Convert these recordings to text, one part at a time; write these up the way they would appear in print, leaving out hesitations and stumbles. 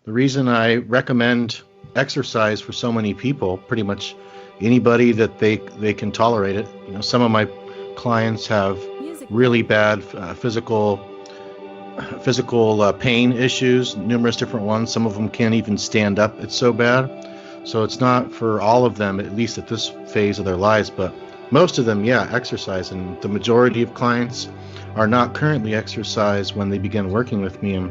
The reason I recommend exercise for so many people, pretty much anybody that they can tolerate it. Some of my clients have really bad physical pain issues, numerous different ones. Some of them can't even stand up. It's so bad. So it's not for all of them, at least at this phase of their lives, but most of them, yeah, exercise. And the majority of clients are not currently exercise when they begin working with me. And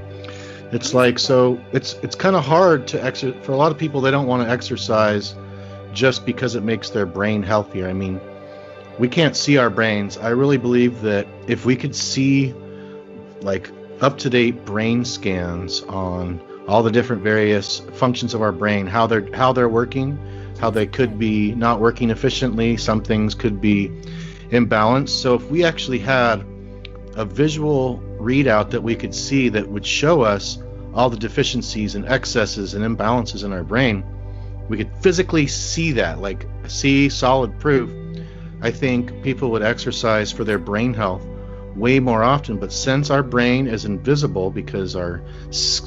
it's like, so it's kind of hard to exercise. For a lot of people, they don't want to exercise just because it makes their brain healthier. I mean, we can't see our brains. I really believe that if we could see like up-to-date brain scans on all the different various functions of our brain, how they're working, how they could be not working efficiently, some things could be imbalanced. So if we actually had a visual readout that we could see that would show us all the deficiencies and excesses and imbalances in our brain, we could physically see that, like see solid proof. I think people would exercise for their brain health way more often. But since our brain is invisible because our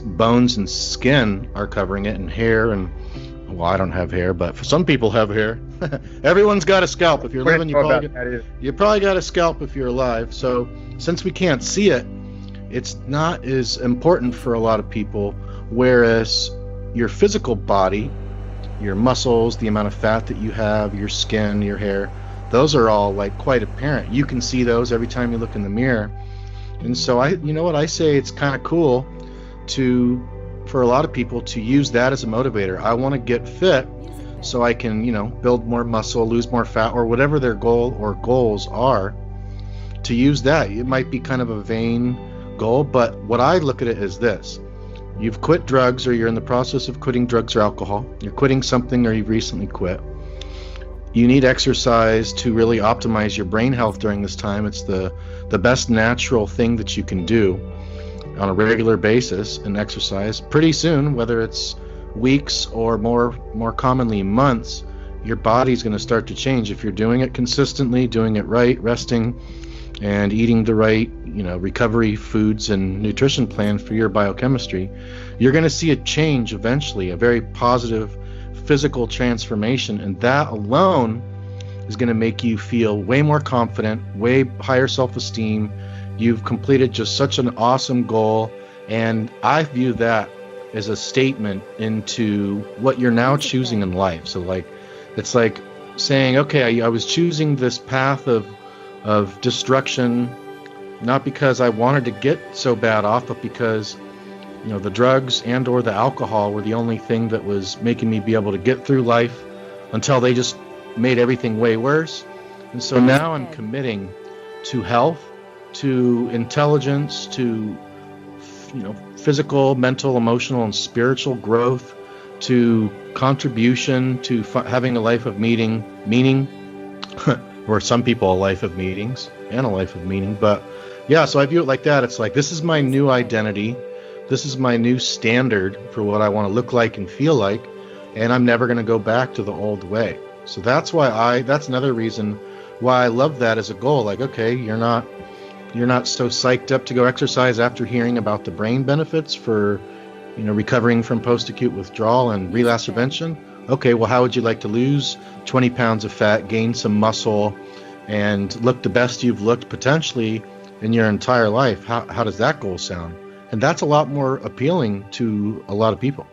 bones and skin are covering it, and hair, and well, I don't have hair, but for some people have hair. Everyone's got a scalp. If you're living, you probably got a scalp if you're alive. So since we can't see it, it's not as important for a lot of people. Whereas your physical body, your muscles, the amount of fat that you have, your skin, your hair, those are all like quite apparent. You can see those every time you look in the mirror. And so I say it's kind of cool for a lot of people to use that as a motivator. I want to get fit so I can, build more muscle, lose more fat, or whatever their goal or goals are, to use that. It might be kind of a vain goal, but what I look at it is this. You've quit drugs, or you're in the process of quitting drugs or alcohol. You're quitting something, or you've recently quit. You need exercise to really optimize your brain health during this time. It's the best natural thing that you can do on a regular basis, and exercise. Pretty soon, whether it's weeks or more commonly months, your body's going to start to change. If you're doing it consistently, doing it right, resting, and eating the right, recovery foods and nutrition plan for your biochemistry, you're going to see a change eventually, a very positive physical transformation, and that alone is going to make you feel way more confident, way higher self-esteem. You've completed just such an awesome goal, and I view that as a statement into what you're now choosing in life. So it's like saying, okay, I was choosing this path of destruction, not because I wanted to get so bad off, but because the drugs and or the alcohol were the only thing that was making me be able to get through life, until they just made everything way worse. And so now I'm committing to health, to intelligence, to physical, mental, emotional, and spiritual growth, to contribution, to having a life of meaning, or some people a life of meetings and a life of meaning. But yeah, so I view it like that. It's like, this is my new identity. This is my new standard for what I want to look like and feel like, and I'm never going to go back to the old way. So that's another reason why I love that as a goal. Like, okay, you're not so psyched up to go exercise after hearing about the brain benefits for, recovering from post-acute withdrawal and relapse prevention. Okay, well, how would you like to lose 20 pounds of fat, gain some muscle, and look the best you've looked potentially in your entire life? How does that goal sound? And that's a lot more appealing to a lot of people.